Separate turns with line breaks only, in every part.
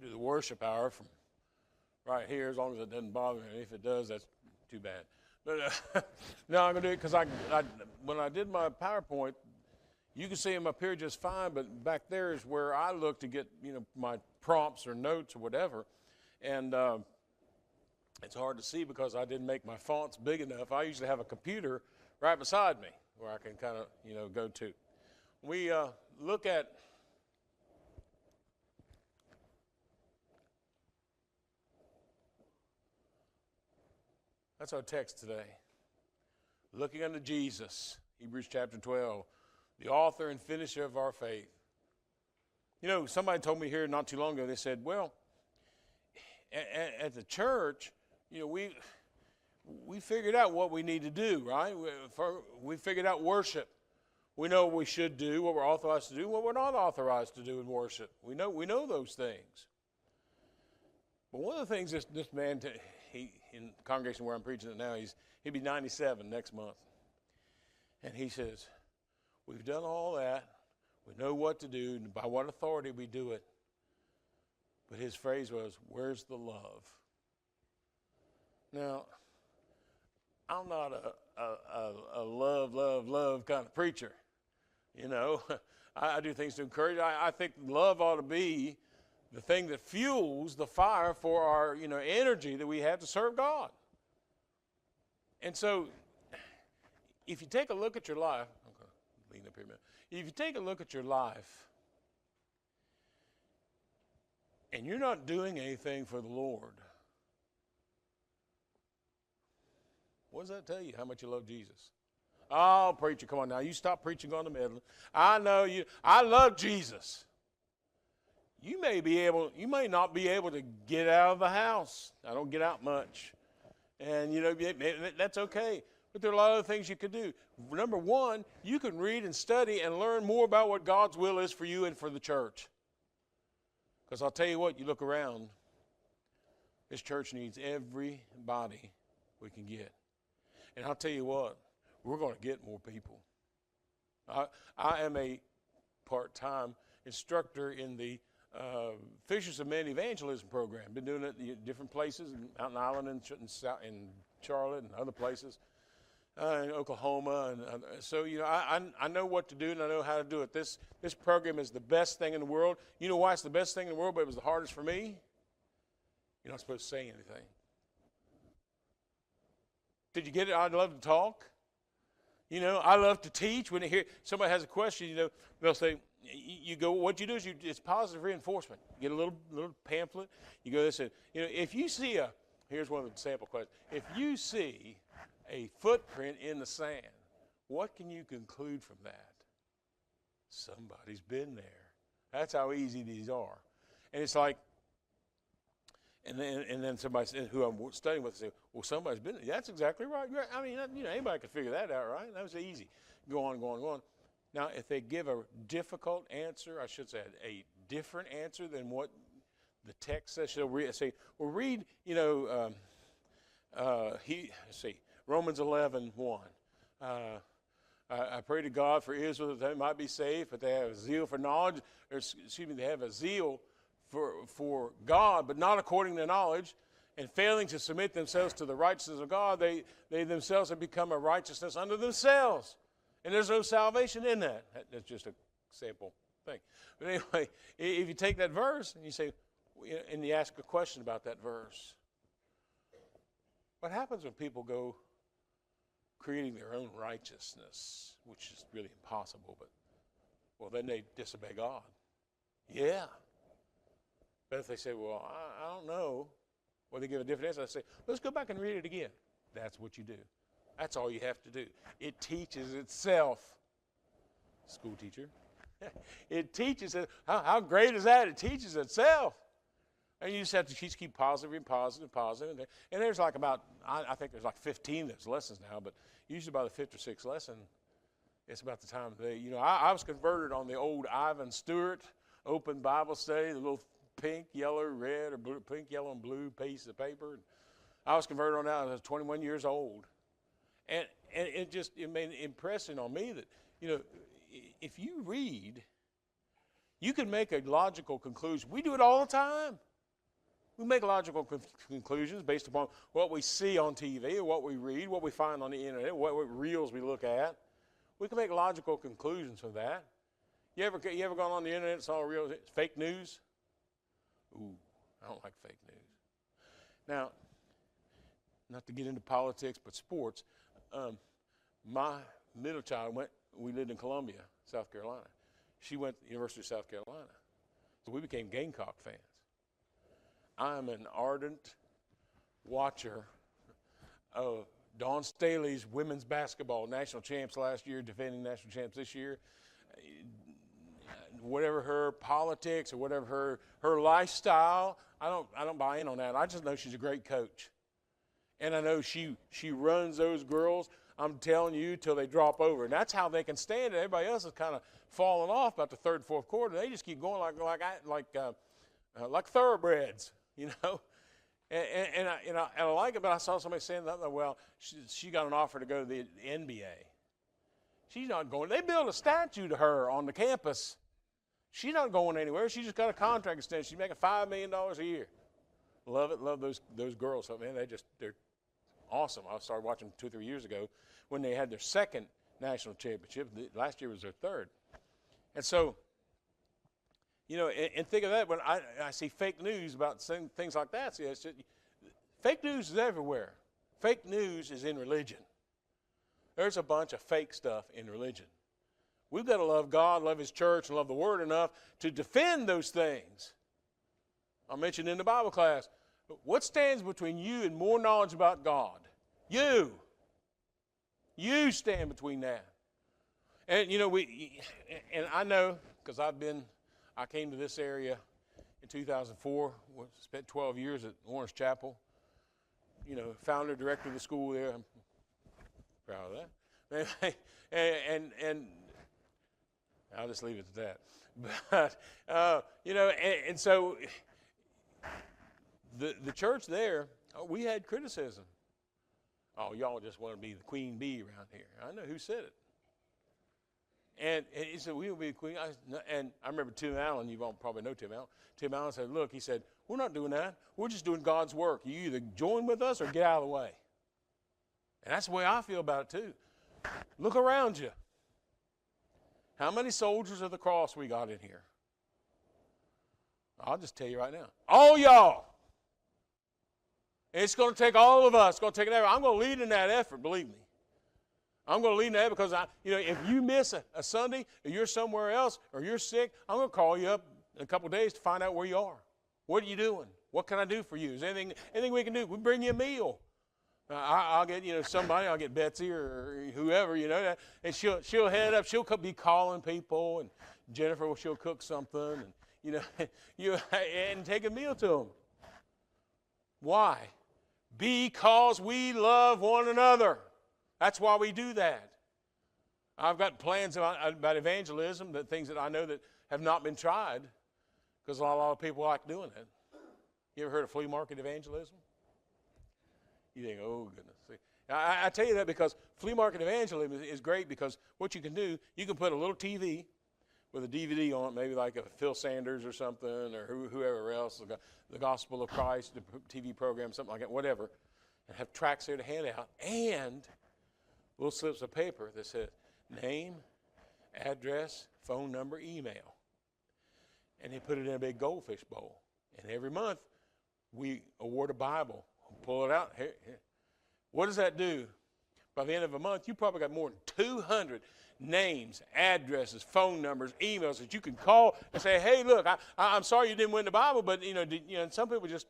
do the worship hour from right here, as long as it doesn't bother me. If it does, that's too bad. But no, I'm going to do it because when I did my PowerPoint, you can see them up here just fine, but back there is where I look to get, my prompts or notes or whatever. And it's hard to see because I didn't make my fonts big enough. I usually have a computer right beside me where I can kind of, go to. We look at that's our text today. Looking unto Jesus, Hebrews chapter 12, the author and finisher of our faith. Somebody told me here not too long ago, they said, well, at the church, we figured out what we need to do, right? We figured out worship. We know what we should do, what we're authorized to do, what we're not authorized to do in worship. We know those things. But one of the things this man, in the congregation where I'm preaching it now, he'll be 97 next month. And he says, we've done all that. We know what to do, and by what authority we do it. But his phrase was, where's the love? Now, I'm not a love kind of preacher. I do things to encourage. I think love ought to be the thing that fuels the fire for our, energy that we have to serve God. And so, if you take a look at your life, I'm going to lean up here a minute. If you take a look at your life, and you're not doing anything for the Lord, what does that tell you? How much you love Jesus? Oh, preacher, come on now. You stop preaching on the middle. I know you. I love Jesus. You may not be able to get out of the house. I don't get out much. And, that's okay. But there are a lot of other things you could do. Number one, you can read and study and learn more about what God's will is for you and for the church. Because I'll tell you what, you look around, this church needs everybody we can get. And I'll tell you what, we're going to get more people. I am a part-time instructor in the Fishers of Men Evangelism Program. Been doing it in different places, in Mountain Island and in Charlotte and other places, in Oklahoma. And so, I know what to do and I know how to do it. This program is the best thing in the world. You know why it's the best thing in the world, but it was the hardest for me? You're not supposed to say anything. Did you get it? I love to talk. I love to teach. When somebody has a question, they'll say, you go, what you do is it's positive reinforcement. You get a little pamphlet. You go this, and if you see here's one of the sample questions. If you see a footprint in the sand, what can you conclude from that? Somebody's been there. That's how easy these are. And it's like, and then somebody who I'm studying with say, well, somebody's been there. That's exactly right. I mean, anybody could figure that out, right? That was easy. Go on. Now, if they give a difficult answer, I should say a different answer than what the text says, they'll say, well, read, Romans 11:1. I pray to God for Israel that they might be saved, but they have a zeal for knowledge, they have a zeal for God, but not according to knowledge, and failing to submit themselves to the righteousness of God, they themselves have become a righteousness unto themselves. And there's no salvation in that. That's just a sample thing. But anyway, if you take that verse and you say, and you ask a question about that verse, what happens when people go creating their own righteousness, which is really impossible, but, then they disobey God. Yeah. But if they say, well, I don't know, or they give a different answer, I say, let's go back and read it again. That's what you do. That's all you have to do. It teaches itself. School teacher. It teaches it. How great is that? It teaches itself. And you just have to keep positive. And there's like I think there's like 15 of those lessons now, but usually by the fifth or sixth lesson, it's about the time I was converted on the old Ivan Stewart open Bible study, the little pink, yellow, red, or blue, pink, yellow, and blue piece of paper. And I was converted on that when I was 21 years old. And it made an impression on me that, if you read, you can make a logical conclusion. We do it all the time. We make logical conclusions based upon what we see on TV, or what we read, what we find on the internet, what reels we look at. We can make logical conclusions from that. You ever gone on the internet and saw real fake news? Ooh, I don't like fake news. Now, not to get into politics, but sports. My middle child we lived in Columbia, South Carolina. She went to the University of South Carolina. So we became Gamecock fans. I'm an ardent watcher of Dawn Staley's women's basketball national champs last year, defending national champs this year. Whatever her politics or whatever her lifestyle, I don't buy in on that. I just know she's a great coach. And I know she runs those girls, I'm telling you, till they drop over. And that's how they can stand it. Everybody else is kind of falling off about the third, fourth quarter. They just keep going like thoroughbreds, you know. And I like it, but I saw somebody saying that, well, she got an offer to go to the NBA. She's not going. They built a statue to her on the campus. She's not going anywhere. She just got a contract extension. She's making $5 million a year. Love it. Love those girls. So, man, they're awesome. I started watching 2 or 3 years ago when they had their second national championship. Last year was their third. And so, you know, and think of that when I see fake news about things like that. See, fake news is everywhere. Fake news is in religion. There's a bunch of fake stuff in religion. We've got to love God, love His church, and love the Word enough to defend those things. I mentioned in the Bible class, what stands between you and more knowledge about God? You. You stand between that. And, you know, and I know, because I came to this area in 2004, spent 12 years at Orange Chapel, you know, founder, director of the school there. I'm proud of that. And I'll just leave it at that. But, you know, and so the church there, we had criticism. Oh, y'all just want to be the queen bee around here. I know who said it. And he said, we will be the queen. And I remember Tim Allen, you all probably know Tim Allen. Tim Allen said, look, he said, we're not doing that. We're just doing God's work. You either join with us or get out of the way. And that's the way I feel about it too. Look around you. How many soldiers of the cross we got in here? I'll just tell you right now. All y'all. It's going to take all of us. It's going to take an effort. I'm going to lead in that effort, believe me. I'm going to lead in that because, if you miss a Sunday or you're somewhere else or you're sick, I'm going to call you up in a couple of days to find out where you are. What are you doing? What can I do for you? Is there anything we can do? We bring you a meal. I'll get, somebody, I'll get Betsy or whoever, and she'll head up. She'll be calling people, and Jennifer, she'll cook something, and, and take a meal to them. Why? Because we love one another. That's why we do that. I've got plans about evangelism, things that I know that have not been tried, because a lot of people like doing it. You ever heard of flea market evangelism? You think, oh, goodness. I tell you that because flea market evangelism is great because what you can do, you can put a little TV with a DVD on it, maybe like a Phil Sanders or something, or whoever else, the Gospel of Christ, the TV program, something like that, whatever, and have tracts there to hand out, and little slips of paper that says name, address, phone number, email. And they put it in a big goldfish bowl. And every month, we award a Bible. Pull it out. Here. What does that do? By the end of a month, you probably got more than 200 names, addresses, phone numbers, emails that you can call and say, hey, look, I'm sorry you didn't win the Bible, but, and some people just,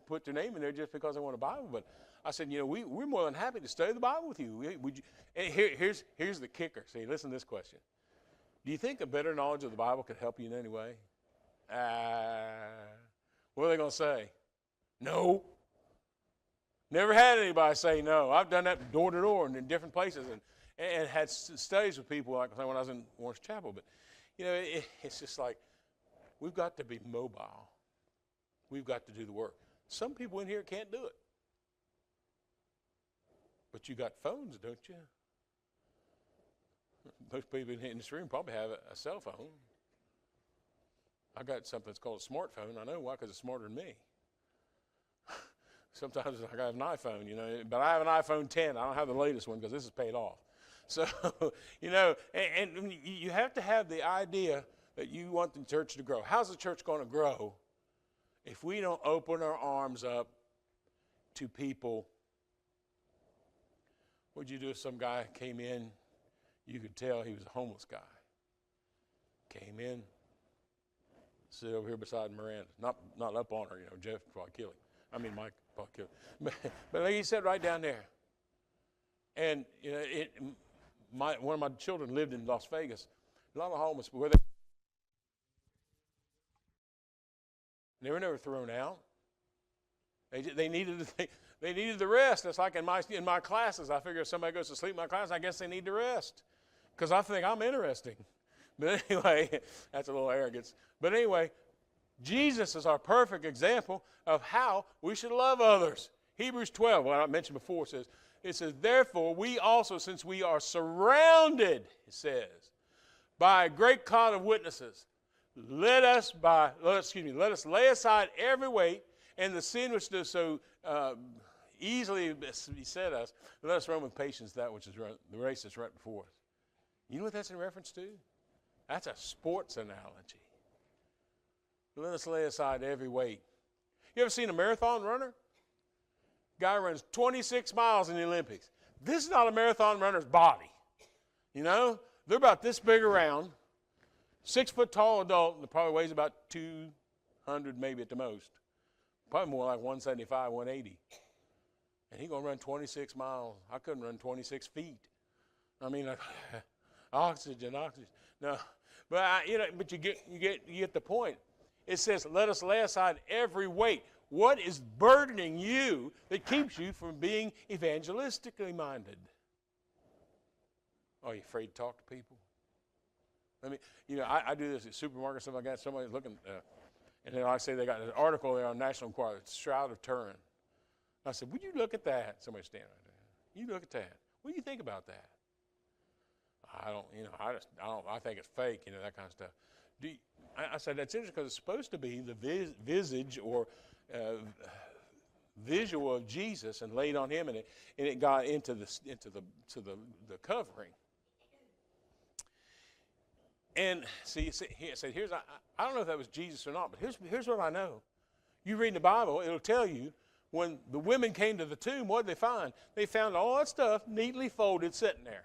put their name in there just because they want a Bible. But I said, we're more than happy to study the Bible with you. And here's the kicker. See, listen to this question. Do you think a better knowledge of the Bible could help you in any way? What are they going to say? No. Never had anybody say no. I've done that door to door and in different places and had studies with people like when I was in Orange Chapel. But, it's just like we've got to be mobile. We've got to do the work. Some people in here can't do it. But you got phones, don't you? Most people in this room probably have a cell phone. I got something that's called a smartphone. I know why, because it's smarter than me. Sometimes it's like I have an iPhone, you know, but I have an iPhone 10. I don't have the latest one because this is paid off. So, you know, and you have to have the idea that you want the church to grow. How's the church going to grow if we don't open our arms up to people? What'd you do if some guy came in, you could tell he was a homeless guy. Came in, sit over here beside Miranda. Not up on her, you know, Jeff probably kill him. I mean, Mike probably kill him. But like he sat right down there. And, you know, one of my children lived in Las Vegas. A lot of homeless, but they were never thrown out. They needed the rest. It's like in my classes. I figure if somebody goes to sleep in my class, I guess they need to rest because I think I'm interesting. But anyway, that's a little arrogance. But anyway, Jesus is our perfect example of how we should love others. Hebrews 12, what I mentioned before, it says, therefore we also, since we are surrounded, it says, by a great cloud of witnesses, let us lay aside every weight and the sin which does so easily beset us. Let us run with patience that which is the race that's right before us. You know what that's in reference to? That's a sports analogy. Let us lay aside every weight. You ever seen a marathon runner? Guy runs 26 miles in the Olympics. This is not a marathon runner's body. You know, they're about this big around. 6 foot tall adult, that probably weighs about 200 maybe at the most. Probably more like 175, 180. And he's going to run 26 miles. I couldn't run 26 feet. I mean, oxygen. No, but you get the point. It says, let us lay aside every weight. What is burdening you that keeps you from being evangelistically minded? Are you afraid to talk to people? I do this at supermarkets, stuff like that. Somebody's looking, and then I say they got an article there on National Enquirer, Shroud of Turin. I said, would you look at that? Somebody's standing right there. You look at that. What do you think about that? I think it's fake, that kind of stuff. I said, that's interesting because it's supposed to be the visage or visual of Jesus and laid on him, and it got into the covering. And see, he said, I don't know if that was Jesus or not, but here's what I know. You read the Bible, it'll tell you when the women came to the tomb, what did they find? They found all that stuff neatly folded sitting there.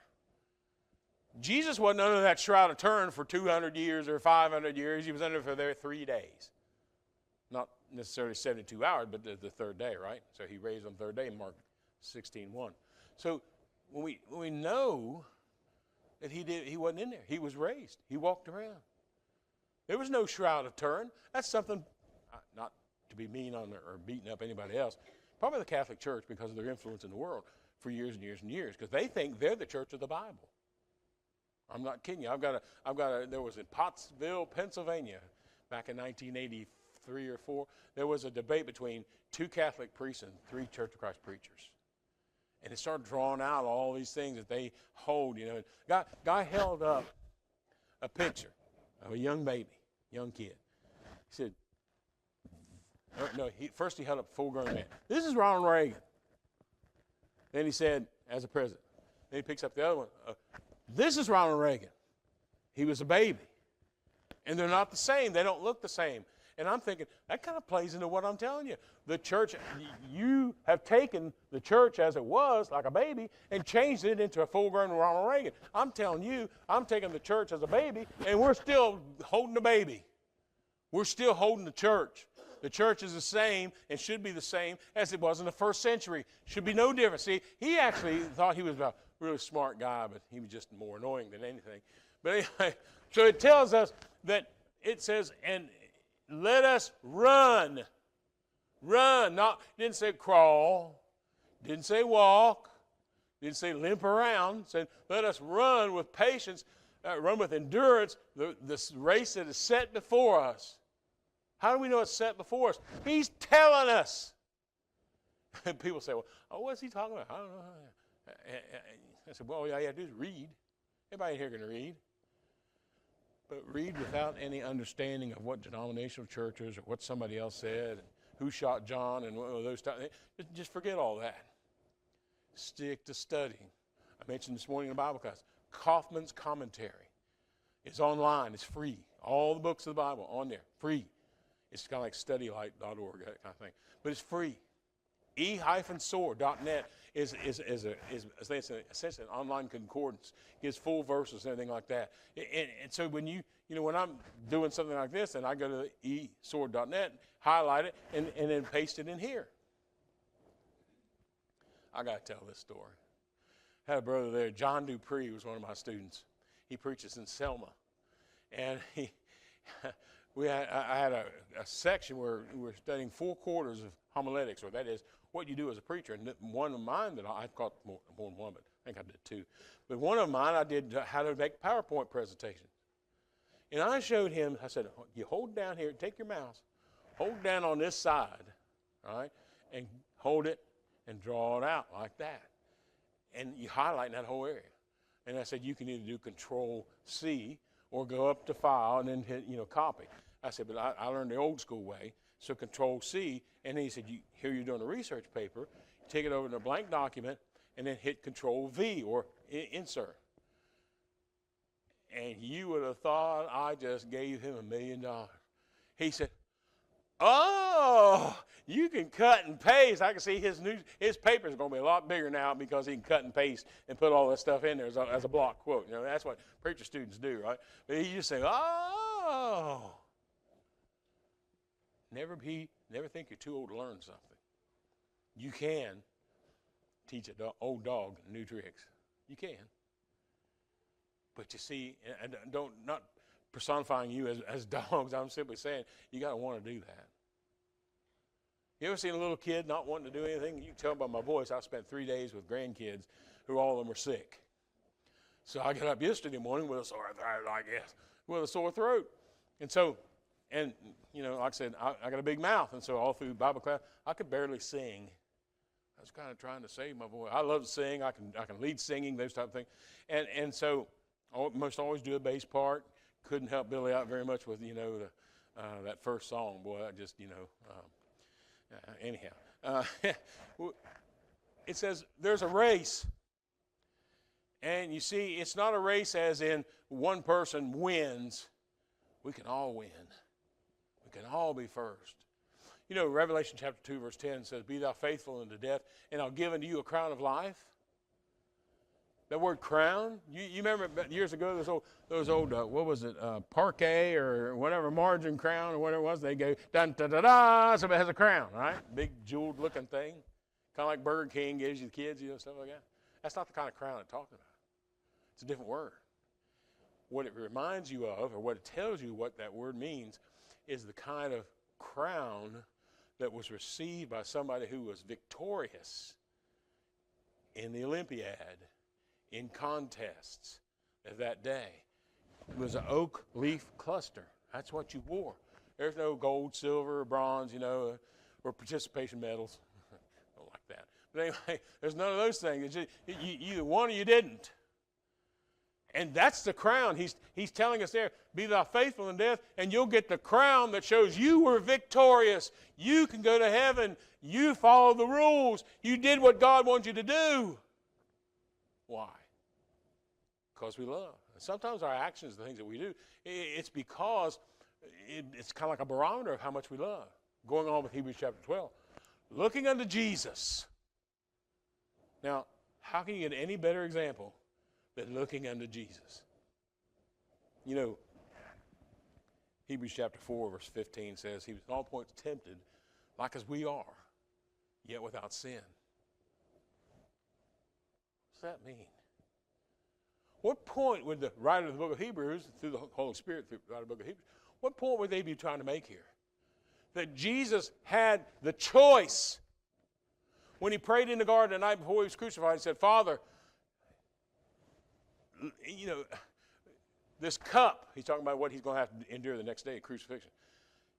Jesus wasn't under that shroud of Turin for 200 years or 500 years. He was under for there 3 days. Not necessarily 72 hours, but the third day, right? So he raised on the third day, Mark 16:1. So when we know that he wasn't in there. He was raised. He walked around. There was no shroud of Turin. That's something, not to be mean on or beating up anybody else, probably the Catholic Church because of their influence in the world for years and years and years, because they think they're the church of the Bible. I'm not kidding you. There was in Pottsville, Pennsylvania, back in 1983 or 4, there was a debate between 2 Catholic priests and 3 Church of Christ preachers. And it started drawing out all these things that they hold, Guy held up a picture of a young baby, young kid. He said, first he held up a full-grown man. This is Ronald Reagan. Then he said, as a president. Then he picks up the other one. This is Ronald Reagan. He was a baby. And they're not the same. They don't look the same. And I'm thinking, that kind of plays into what I'm telling you. The church, you have taken the church as it was, like a baby, and changed it into a full-grown Ronald Reagan. I'm telling you, I'm taking the church as a baby, and we're still holding the baby. We're still holding the church. The church is the same and should be the same as it was in the first century. Should be no different. See, he actually thought he was a really smart guy, but he was just more annoying than anything. But anyway, so it tells us that it says, and let us run. Run. Didn't say crawl. Didn't say walk. Didn't say limp around. It said, let us run with patience, run with endurance, this race that is set before us. How do we know it's set before us? He's telling us. People say, well, what's he talking about? I don't know. I said, well, all you have to do is read. Everybody here can read. But read without any understanding of what denominational church is or what somebody else said, who shot John and those types. Just forget all that. Stick to studying. I mentioned this morning in the Bible class, Kaufman's commentary. It's online. It's free. All the books of the Bible on there, free. It's kind of like studylight.org, that kind of thing. But it's free. e-sword.net is essentially an online concordance. It gives full verses and everything like that. And so when when I'm doing something like this, and I go to e-sword.net, highlight it, and then paste it in here. I got to tell this story. I had a brother there, John Dupree was one of my students. He preaches in Selma. And I had a section where we were studying 4 quarters of homiletics, or that is what you do as a preacher. And one of mine that I caught more than one, but I think I did 2. But one of mine I did how to make PowerPoint presentations. And I showed him, I said, you hold down here, take your mouse, hold down on this side, all right, and hold it and draw it out like that. And you highlight that whole area. And I said, you can either do Control-C or go up to File and then hit, copy. I said, but I learned the old school way, so Control-C. And then he said, here you're doing a research paper, take it over to a blank document, and then hit Control-V or Insert. And you would have thought I just gave him $1 million. He said, oh, you can cut and paste. I can see his paper is going to be a lot bigger now because he can cut and paste and put all that stuff in there as a block quote. That's what preacher students do, right? But he just say, oh. Never think you're too old to learn something. You can teach an old dog new tricks. You can. But you see, and not personifying you as dogs, I'm simply saying you got to want to do that. You ever seen a little kid not wanting to do anything? You can tell by my voice, I spent 3 days with grandkids who all of them were sick. So I got up yesterday morning with a sore throat, I guess, with a sore throat. And so, like I said, I got a big mouth, and so all through Bible class, I could barely sing. I was kind of trying to save my voice. I love to sing. I can lead singing, those type of things. And so I must always do a bass part. Couldn't help Billy out very much with, that first song. Boy, I just, anyhow. It says there's a race. And you see, it's not a race as in one person wins. We can all win. We can all be first. Revelation chapter 2, verse 10 says, be thou faithful unto death, and I'll give unto you a crown of life. That word crown, you remember years ago, those old what was it, parquet or whatever, margin crown or whatever it was, they go, dun-da-da-da, somebody has a crown, right? Big jeweled looking thing, kind of like Burger King gives you the kids, stuff like that. That's not the kind of crown I'm talking about. It's a different word. What it reminds you of, or what it tells you what that word means, is the kind of crown that was received by somebody who was victorious in the Olympiad, in contests of that day. It was an oak leaf cluster. That's what you wore. There's no gold, silver, bronze, or participation medals. I don't like that. But anyway, there's none of those things. You either won or you didn't. And that's the crown. He's telling us there, be thou faithful in death, and you'll get the crown that shows you were victorious. You can go to heaven. You followed the rules. You did what God wants you to do. Why? Because we love. Sometimes our actions, the things that we do, it's because it's kind of like a barometer of how much we love. Going on with Hebrews chapter 12. Looking unto Jesus. Now, how can you get any better example than looking unto Jesus? Hebrews chapter 4, verse 15 says, he was in all points tempted, like as we are, yet without sin. What does that mean? What point would the writer of the book of Hebrews, through the Holy Spirit, through the writer of the book of Hebrews, what point would they be trying to make here? That Jesus had the choice. When he prayed in the garden the night before he was crucified, he said, Father, this cup, he's talking about what he's going to have to endure the next day, crucifixion.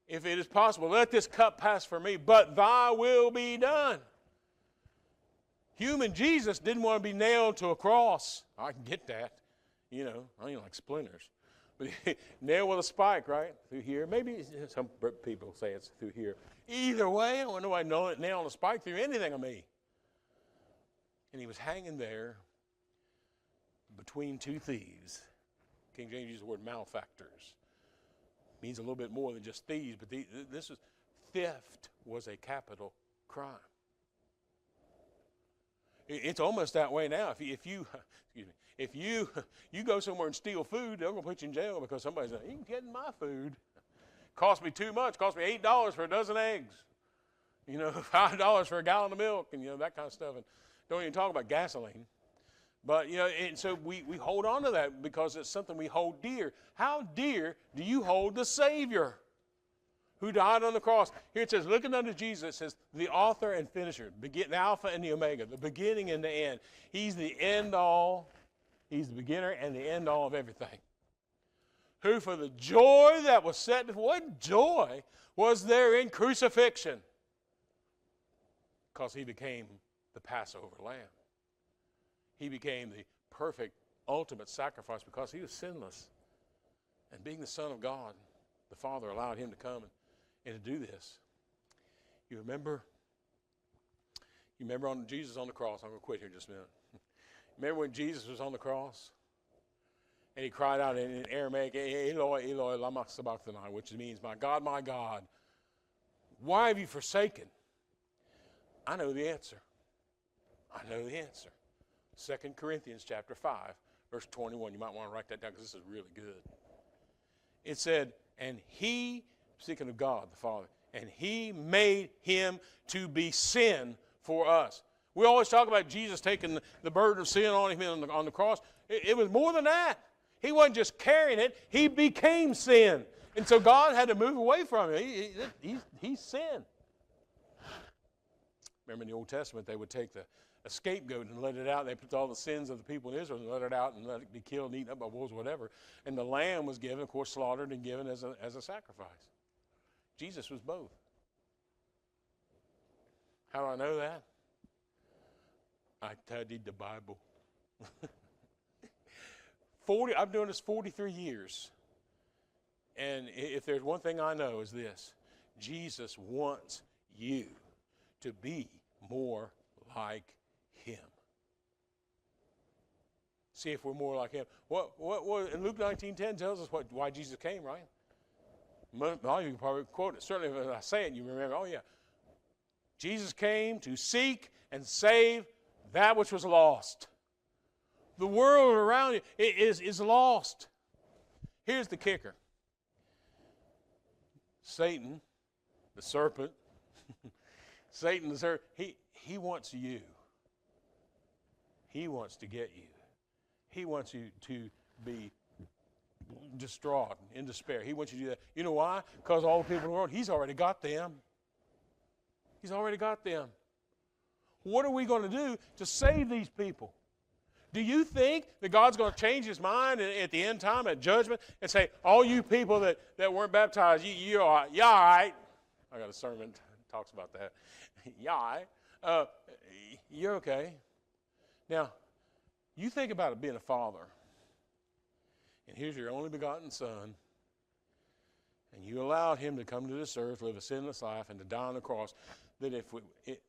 If it is possible, let this cup pass from me, but thy will be done. Human Jesus didn't want to be nailed to a cross. I can get that. I don't like splinters. Nail with a spike, right? Through here. Maybe some people say it's through here. Either way, I don't know why nail a spike through anything of me. And he was hanging there between two thieves. King James used the word malefactors. Means a little bit more than just thieves, but theft was a capital crime. It's almost that way now. If you go somewhere and steal food, they're going to put you in jail because somebody's like, you can get my food. Cost me too much. Cost me $8 for a dozen eggs. $5 for a gallon of milk, and that kind of stuff. And don't even talk about gasoline. But and so we hold on to that because it's something we hold dear. How dear do you hold the Savior who died on the cross? Here it says, looking unto Jesus, it says, the author and finisher, the Alpha and the Omega, the beginning and the end. He's the end all. He's the beginner and the end all of everything. Who for the joy that was set before, what joy was there in crucifixion? Because he became the Passover lamb. He became the perfect, ultimate sacrifice because he was sinless. And being the Son of God, the Father allowed him to come and to do this. You remember on Jesus on the cross? I'm going to quit here in just a minute. Remember when Jesus was on the cross? And he cried out in Aramaic, Eloi, Eloi, lama sabachthani, which means, my God, why have you forsaken? I know the answer. 2 Corinthians chapter 5, verse 21. You might want to write that down because this is really good. It said, and he, speaking of God the Father, and he made him to be sin for us. We always talk about Jesus taking the burden of sin on him on the cross. It was more than that. He wasn't just carrying it. He became sin. And so God had to move away from him. He's sin. Remember in the Old Testament, they would take a scapegoat and let it out. They put all the sins of the people in Israel and let it out and let it be killed and eaten up by wolves or whatever. And the lamb was given, of course, slaughtered and given as a sacrifice. Jesus was both. How do I know that? I studied the Bible. I'm doing this 43 years. And if there's one thing I know is this. Jesus wants you to be more like him. See if we're more like him. What in Luke 19:10 tells us why Jesus came, right? All of you can probably quote it. Certainly if I say it, you remember, oh yeah. Jesus came to seek and save that which was lost. The world around you is lost. Here's the kicker. Satan, the serpent, he wants you. He wants to get you. He wants you to be distraught, in despair. He wants you to do that. You know why? Because all the people in the world, he's already got them. He's already got them. What are we going to do to save these people? Do you think that God's going to change his mind at the end time, at judgment, and say, all you people that weren't baptized, you're all right. I got a sermon that talks about that. You're all right. You're okay. Now, you think about it being a father, and here's your only begotten son, and you allowed him to come to this earth, live a sinless life, and to die on the cross. That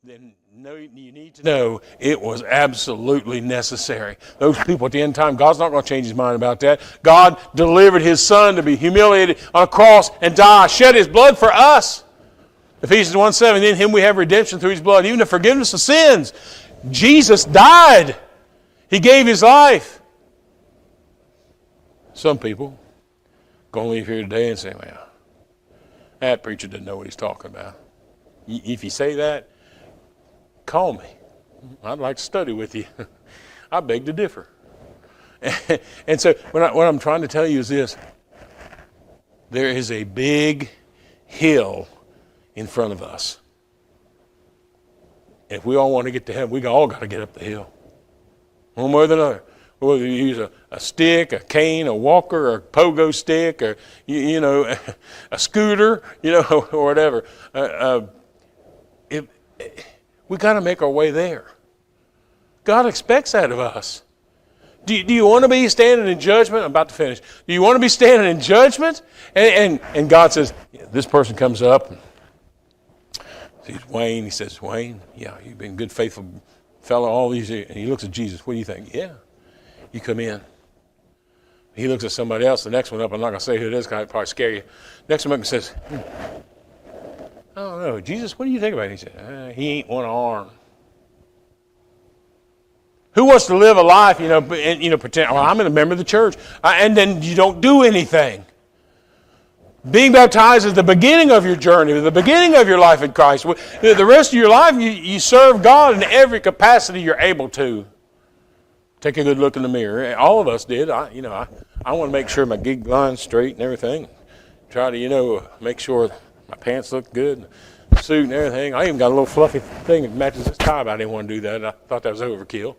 you need to know it was absolutely necessary. Those people at the end of time, God's not going to change his mind about that. God delivered his son to be humiliated on a cross and die, shed his blood for us. Ephesians 1:7, in him we have redemption through his blood, even the forgiveness of sins. Jesus died. He gave his life. Some people going to leave here today and say, well, that preacher didn't know what he's talking about. If you say that, call me. I'd like to study with you. I beg to differ. And so what I'm trying to tell you is this. There is a big hill in front of us. If we all want to get to heaven, we all got to get up the hill. One way or the other. Whether you use a stick, a cane, a walker, or a pogo stick, or a scooter, or whatever. We got to make our way there. God expects that of us. Do you want to be standing in judgment? I'm about to finish. Do you want to be standing in judgment? And God says, this person comes up and sees Wayne. He says, Wayne, yeah, you've been a good, faithful fellow all these years. And he looks at Jesus. What do you think? Yeah, you come in. He looks at somebody else. The next one up, I'm not going to say who it is because I'd probably scare you. Next one up and says, I don't know. Jesus, what do you think about it? He said, he ain't one arm. Who wants to live a life, and pretend, well, I'm a member of the church, and then you don't do anything? Being baptized is the beginning of your journey, the beginning of your life in Christ. The rest of your life, you serve God in every capacity you're able to. Take a good look in the mirror. All of us did. I want to make sure my gig line's straight and everything. Try to, make sure my pants look good, suit and everything. I even got a little fluffy thing that matches this tie, but I didn't want to do that. I thought that was overkill.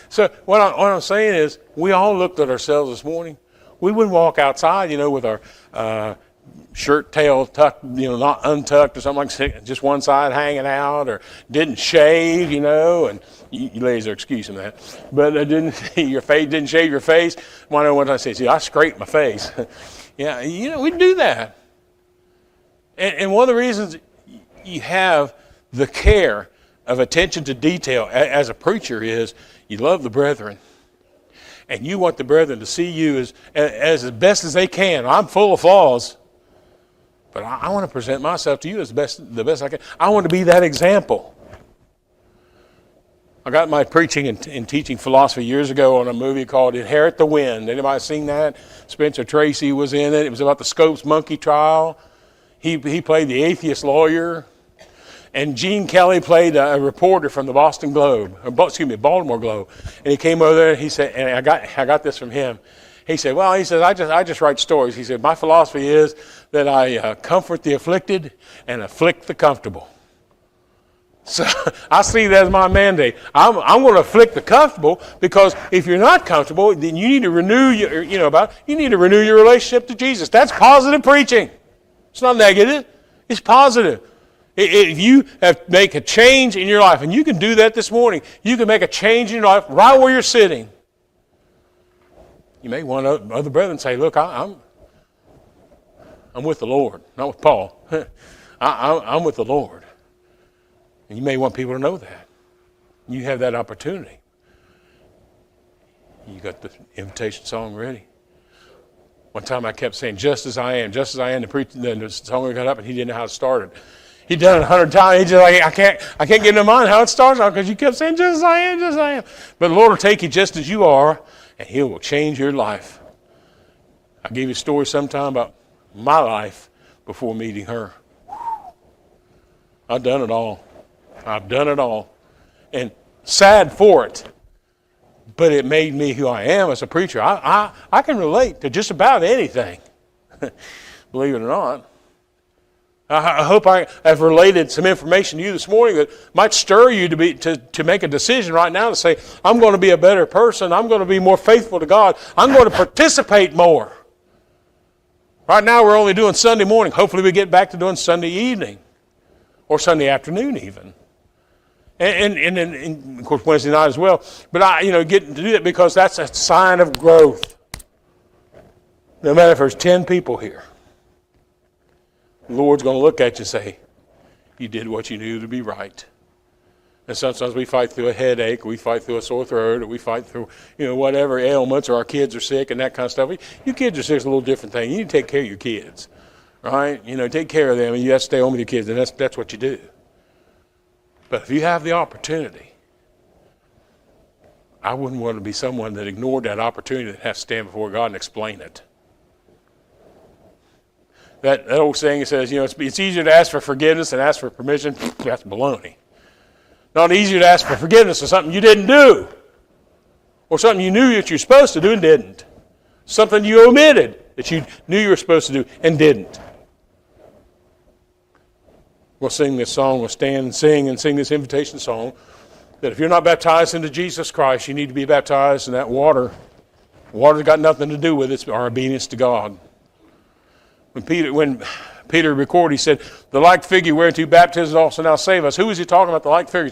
So what I'm saying is, we all looked at ourselves this morning. We wouldn't walk outside, with our shirt tail tucked, not untucked or something like that, just one side hanging out, or didn't shave, and you ladies are excusing that, but didn't shave your face. Well, I know what I say. See, I scrape my face. Yeah, we do that. And one of the reasons you have the care of attention to detail as a preacher is you love the brethren. And you want the brethren to see you as best as they can. I'm full of flaws, but I want to present myself to you as the best I can. I want to be that example. I got my preaching and teaching philosophy years ago on a movie called Inherit the Wind. Anybody seen that? Spencer Tracy was in it. It was about the Scopes monkey trial. He played the atheist lawyer. And Gene Kelly played a reporter from the Baltimore Globe. And he came over there and he said, and I got this from him. He said, I just write stories. He said, my philosophy is that I comfort the afflicted and afflict the comfortable. So I see that as my mandate. I'm going to afflict the comfortable, because if you're not comfortable, then you need to renew your relationship to Jesus. That's positive preaching. It's not negative. It's positive. If you make a change in your life, and you can do that this morning, you can make a change in your life right where you're sitting. You may want other brethren say, look, I'm with the Lord, not with Paul. I'm with the Lord. And you may want people to know that. You have that opportunity. You got the invitation song ready. One time I kept saying, just as I am, the song got up and he didn't know how it started. He'd done it 100 times. He's just like, I can't get in my mind how it starts out, because you kept saying, just as I am, just as I am. But the Lord will take you just as you are, and He will change your life. I gave you a story sometime about my life before meeting her. I've done it all. And sad for it. But it made me who I am as a preacher. I can relate to just about anything. Believe it or not. I hope I have related some information to you this morning that might stir you to make a decision right now to say, I'm going to be a better person. I'm going to be more faithful to God. I'm going to participate more. Right now we're only doing Sunday morning. Hopefully we get back to doing Sunday evening or Sunday afternoon even. And of course Wednesday night as well. But getting to do that because that's a sign of growth. No matter if there's 10 people here. The Lord's going to look at you and say, you did what you knew to be right. And sometimes we fight through a headache, we fight through a sore throat, or we fight through, whatever ailments, or our kids are sick and that kind of stuff. Your kids are sick is a little different thing. You need to take care of your kids, right? Take care of them, and you have to stay home with your kids, and that's what you do. But if you have the opportunity, I wouldn't want to be someone that ignored that opportunity that has to stand before God and explain it. That old saying says, it's easier to ask for forgiveness than ask for permission. That's baloney. Not easier to ask for forgiveness for something you didn't do, or something you knew that you're supposed to do and didn't. Something you omitted that you knew you were supposed to do and didn't. We'll sing this song. We'll stand and sing this invitation song. That if you're not baptized into Jesus Christ, you need to be baptized in that water. Water's got nothing to do with it. It's our obedience to God. When Peter recorded, he said, the like figure whereunto baptism also now save us. Who is he talking about, the like figure?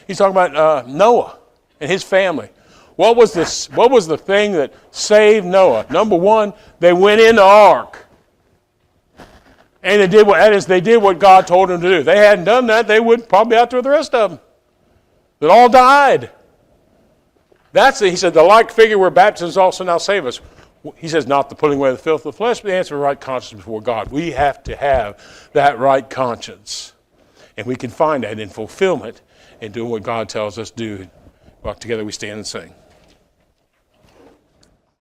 He's talking about Noah and his family. What was the thing that saved Noah? Number one, they went in the ark. And they did what God told them to do. If they hadn't done that, they would probably be out there with the rest of them. They all died. He said, the like figure where baptisms also now save us. He says, not the putting away the filth of the flesh, but the answer of right conscience before God. We have to have that right conscience. And we can find that in fulfillment in doing what God tells us to do. Well, together we stand and sing.